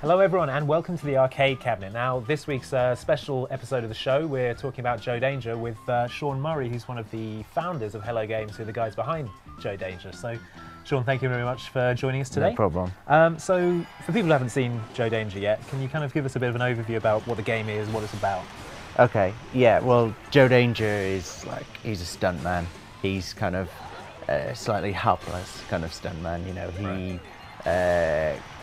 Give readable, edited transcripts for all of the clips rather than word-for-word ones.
Hello everyone and welcome to the Arcade Cabinet. Now this week's special episode of the show, we're talking about Joe Danger with Sean Murray, who's one of the founders of Hello Games, who are the guys behind Joe Danger. So Sean, thank you very much for joining us today. No problem. So for people who haven't seen Joe Danger yet, can you kind of give us a bit of an overview about what the game is, what it's about? Okay, yeah, well, Joe Danger is like, he's a stuntman. He's kind of slightly helpless kind of stuntman, you know. He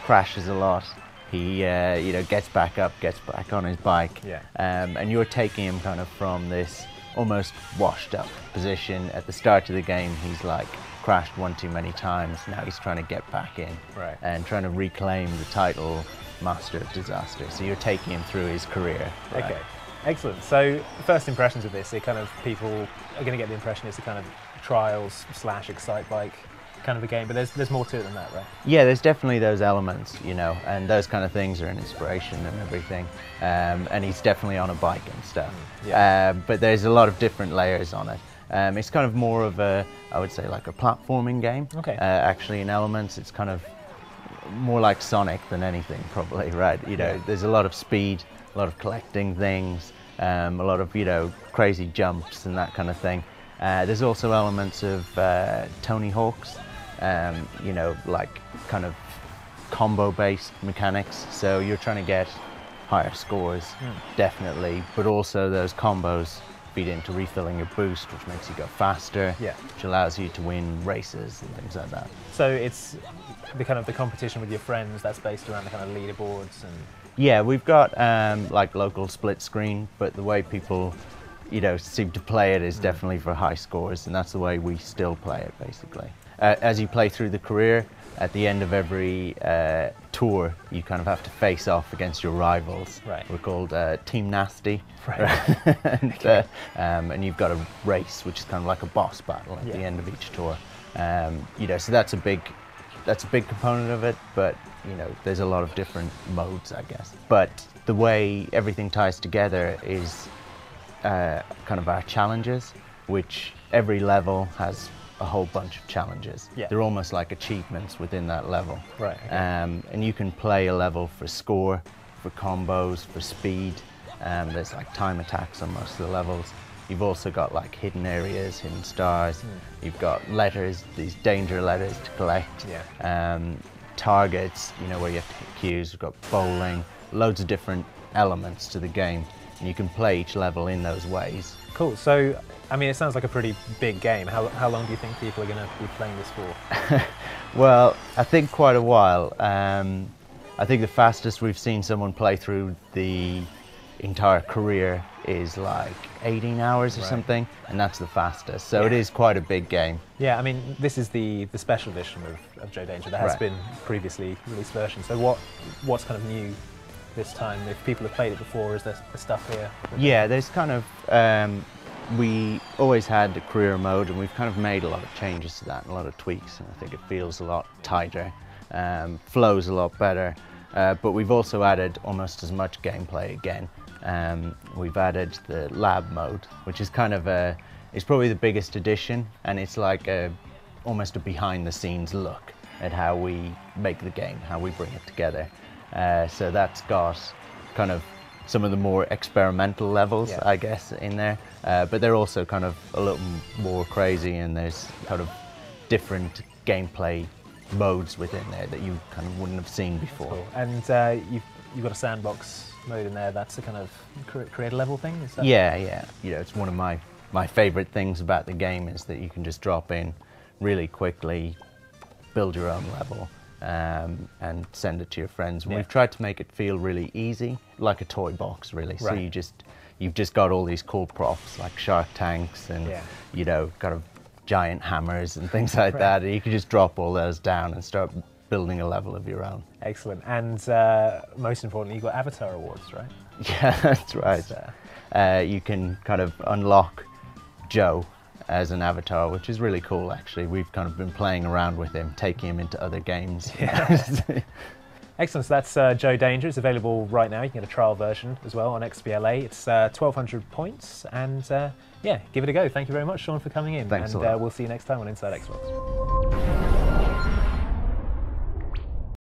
crashes a lot. He gets back up, gets back on his bike, and you're taking him kind of from this almost washed up position. At the start of the game, he's like crashed one too many times. Now he's trying to get back in and trying to reclaim the title Master of Disaster. So you're taking him through his career. Right? Okay, excellent. So first impressions of this, people are going to get the impression it's a kind of trials / excite bike kind of a game, but there's more to it than that, right? Yeah, there's definitely those elements, you know, and those kind of things are an inspiration and everything. And he's definitely on a bike and stuff. But there's a lot of different layers on it. It's kind of more of a, I would say, like a platforming game. Okay. Actually, in elements, it's kind of more like Sonic than anything, probably, right? You know, there's a lot of speed, a lot of collecting things, a lot of, you know, crazy jumps and that kind of thing. There's also elements of Tony Hawk's. You know, like kind of combo-based mechanics. So you're trying to get higher scores, definitely, but also those combos feed into refilling your boost, which makes you go faster, which allows you to win races and things like that. So it's the kind of the competition with your friends that's based around the kind of leaderboards and... Yeah, we've got like local split screen, but the way people, you know, seem to play it is definitely for high scores, and that's the way we still play it, basically. As you play through the career, at the end of every tour, you kind of have to face off against your rivals. Right. We're called Team Nasty. Right. And you've got a race, which is kind of like a boss battle at the end of each tour. You know, so that's a big component of it. But you know, there's a lot of different modes, I guess. But the way everything ties together is kind of our challenges, which every level has a whole bunch of challenges. They're almost like achievements within that level. Right. Okay. And you can play a level for score, for combos, for speed. There's like time attacks on most of the levels. You've also got like hidden areas, hidden stars. You've got letters, these danger letters to collect. Targets, you know, where you have to hit cues. We've got bowling, loads of different elements to the game. And you can play each level in those ways. Cool. So, I mean, it sounds like a pretty big game. How long do you think people are going to be playing this for? Well, I think quite a while. I think the fastest we've seen someone play through the entire career is like 18 hours or something, and that's the fastest. So it is quite a big game. Yeah, I mean, this is the special edition of Joe Danger. There has been previously released versions. So what's kind of new this time? If people have played it before, is there stuff here? Yeah, there's kind of, we always had the career mode, and we've kind of made a lot of changes to that, and a lot of tweaks, and I think it feels a lot tighter, flows a lot better, but we've also added almost as much gameplay again. We've added the lab mode, which is kind of it's probably the biggest addition, and it's like almost a behind the scenes look at how we make the game, how we bring it together. So that's got kind of some of the more experimental levels, I guess, in there. But they're also kind of a little more crazy, and there's kind of different gameplay modes within there that you kind of wouldn't have seen before. Cool. And you've got a sandbox mode in there. That's a kind of creator level thing? Is that... Yeah. You know, it's one of my favorite things about the game is that you can just drop in really quickly, build your own level, and send it to your friends. We've tried to make it feel really easy, like a toy box, really. So you've just got all these cool props like shark tanks and you know, kind of giant hammers and things like that. And you can just drop all those down and start building a level of your own. Excellent. And most importantly, you've got avatar awards, right? Yeah, that's right. You can kind of unlock Joe as an avatar, which is really cool actually. We've kind of been playing around with him, taking him into other games. Yeah. Excellent, so that's Joe Danger. It's available right now. You can get a trial version as well on XBLA. It's 1,200 points, and yeah, give it a go. Thank you very much, Sean, for coming in. Thanks and a lot. We'll see you next time on Inside Xbox.